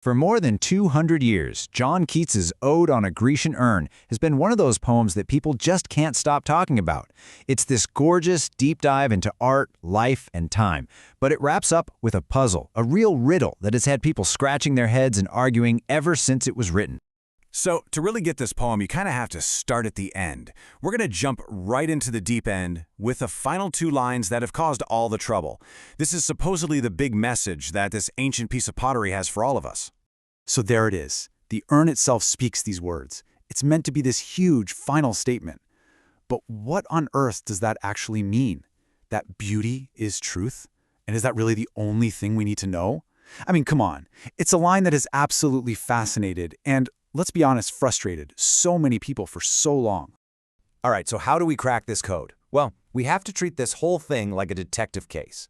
For more than 200 years, John Keats's Ode on a Grecian Urn has been one of those poems that people just can't stop talking about. It's this gorgeous, deep dive into art, life, and time, but it wraps up with a puzzle, a real riddle that has had people scratching their heads and arguing ever since it was written. So, to really get this poem, you kind of have to start at the end. We're going to jump right into the deep end with the final two lines that have caused all the trouble. This is supposedly the big message that this ancient piece of pottery has for all of us. So there it is. The urn itself speaks these words. It's meant to be this huge final statement. But what on earth does that actually mean? That beauty is truth? And is that really the only thing we need to know? I mean, come on. It's a line that has absolutely fascinated and, let's be honest, frustrated so many people for so long. All right, so how do we crack this code? Well, we have to treat this whole thing like a detective case.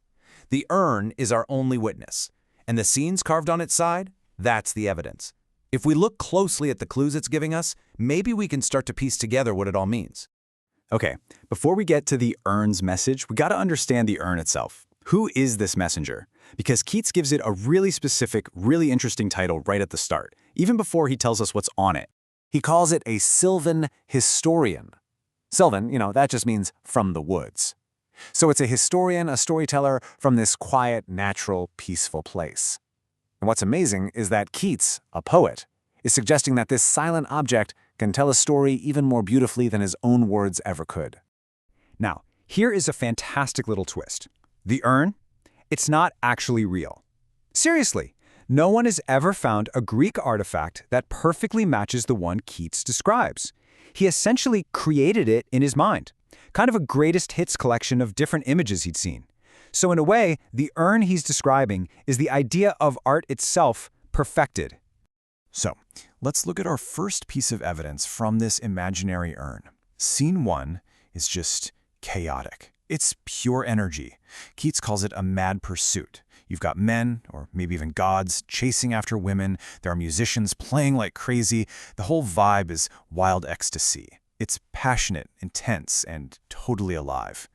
The urn is our only witness, and the scenes carved on its side, that's the evidence. If we look closely at the clues it's giving us, maybe we can start to piece together what it all means. Okay, before we get to the urn's message, we gotta understand the urn itself. Who is this messenger? Because Keats gives it a really specific, really interesting title right at the start, even before he tells us what's on it. He calls it a Sylvan historian. Sylvan, that just means from the woods. So it's a historian, a storyteller from this quiet, natural, peaceful place. And what's amazing is that Keats, a poet, is suggesting that this silent object can tell a story even more beautifully than his own words ever could. Now, here is a fantastic little twist. The urn? It's not actually real. Seriously, no one has ever found a Greek artifact that perfectly matches the one Keats describes. He essentially created it in his mind, kind of a greatest hits collection of different images he'd seen. So in a way, the urn he's describing is the idea of art itself perfected. So, let's look at our first piece of evidence from this imaginary urn. Scene 1 is just chaotic. It's pure energy. Keats calls it a mad pursuit. You've got men, or maybe even gods, chasing after women. There are musicians playing like crazy. The whole vibe is wild ecstasy. It's passionate, intense, and totally alive.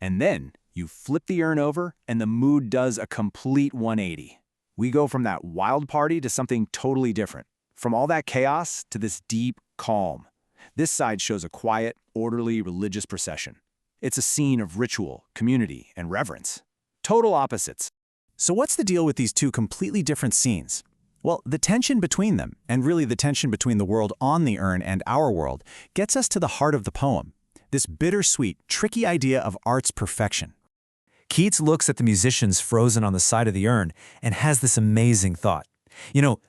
And then you flip the urn over, and the mood does a complete 180. We go from that wild party to something totally different. From all that chaos to this deep calm. This side shows a quiet, orderly, religious procession. It's a scene of ritual, community, and reverence. Total opposites. So what's the deal with these two completely different scenes? Well, the tension between them, and really the tension between the world on the urn and our world, gets us to the heart of the poem. This bittersweet, tricky idea of art's perfection. Keats looks at the musicians frozen on the side of the urn and has this amazing thought.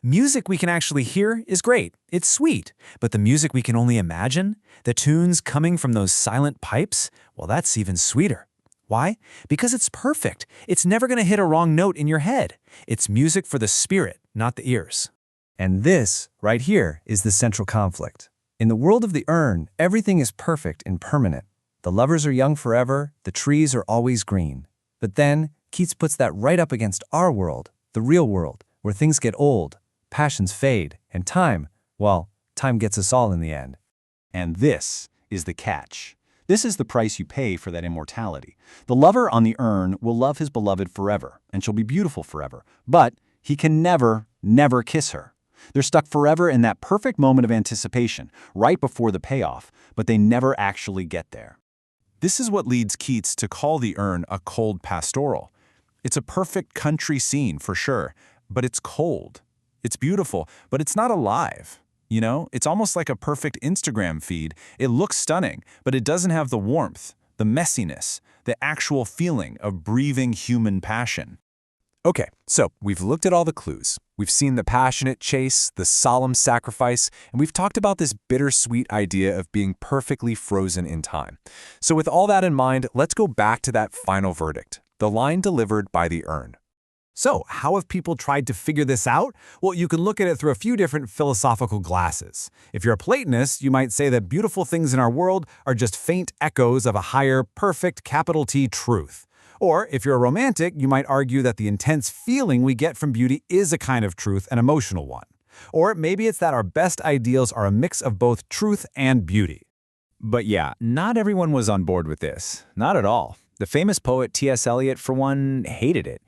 Music we can actually hear is great. It's sweet. But the music we can only imagine, the tunes coming from those silent pipes, well, that's even sweeter. Why? Because it's perfect. It's never going to hit a wrong note in your head. It's music for the spirit, not the ears. And this, right here, is the central conflict. In the world of the urn, everything is perfect and permanent. The lovers are young forever, the trees are always green. But then, Keats puts that right up against our world, the real world, where things get old, passions fade, and time gets us all in the end. And this is the catch. This is the price you pay for that immortality. The lover on the urn will love his beloved forever, and she'll be beautiful forever. But he can never, never kiss her. They're stuck forever in that perfect moment of anticipation, right before the payoff, but they never actually get there. This is what leads Keats to call the urn a cold pastoral. It's a perfect country scene, for sure, but it's cold. It's beautiful, but it's not alive. It's almost like a perfect Instagram feed. It looks stunning, but it doesn't have the warmth, the messiness, the actual feeling of breathing human passion. Okay, so we've looked at all the clues. We've seen the passionate chase, the solemn sacrifice, and we've talked about this bittersweet idea of being perfectly frozen in time. So with all that in mind, let's go back to that final verdict, the line delivered by the urn. So, how have people tried to figure this out? Well, you can look at it through a few different philosophical glasses. If you're a Platonist, you might say that beautiful things in our world are just faint echoes of a higher, perfect, capital T truth. Or, if you're a romantic, you might argue that the intense feeling we get from beauty is a kind of truth, an emotional one. Or maybe it's that our best ideals are a mix of both truth and beauty. But yeah, not everyone was on board with this. Not at all. The famous poet T.S. Eliot, for one, hated it.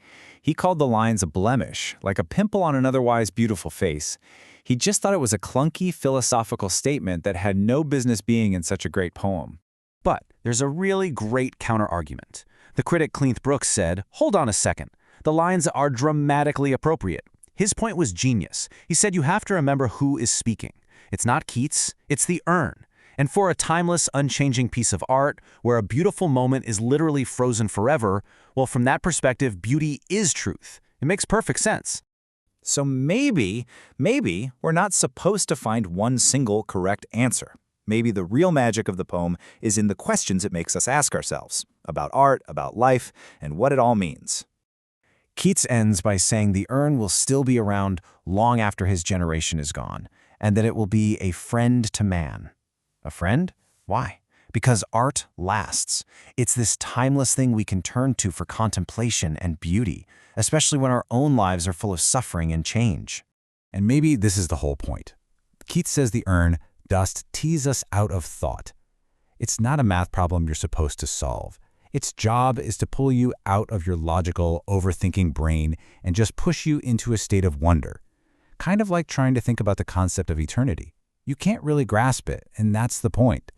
He called the lines a blemish, like a pimple on an otherwise beautiful face. He just thought it was a clunky philosophical statement that had no business being in such a great poem. But there's a really great counter-argument. The critic Cleanth Brooks said, hold on a second. The lines are dramatically appropriate. His point was genius. He said you have to remember who is speaking. It's not Keats, it's the urn. And for a timeless, unchanging piece of art, where a beautiful moment is literally frozen forever, well, from that perspective, beauty is truth. It makes perfect sense. So maybe we're not supposed to find one single correct answer. Maybe the real magic of the poem is in the questions it makes us ask ourselves, about art, about life, and what it all means. Keats ends by saying the urn will still be around long after his generation is gone, and that it will be a friend to man. A friend? Why? Because art lasts. It's this timeless thing we can turn to for contemplation and beauty, especially when our own lives are full of suffering and change. And maybe this is the whole point. Keats says the urn dost tease us out of thought. It's not a math problem you're supposed to solve. Its job is to pull you out of your logical, overthinking brain and just push you into a state of wonder. Kind of like trying to think about the concept of eternity. You can't really grasp it, and that's the point.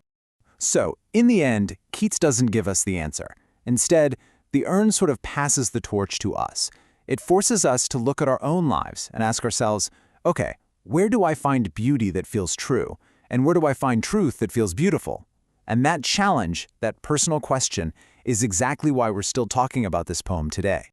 So, in the end, Keats doesn't give us the answer. Instead, the urn sort of passes the torch to us. It forces us to look at our own lives and ask ourselves, okay, where do I find beauty that feels true? And where do I find truth that feels beautiful? And that challenge, that personal question, is exactly why we're still talking about this poem today.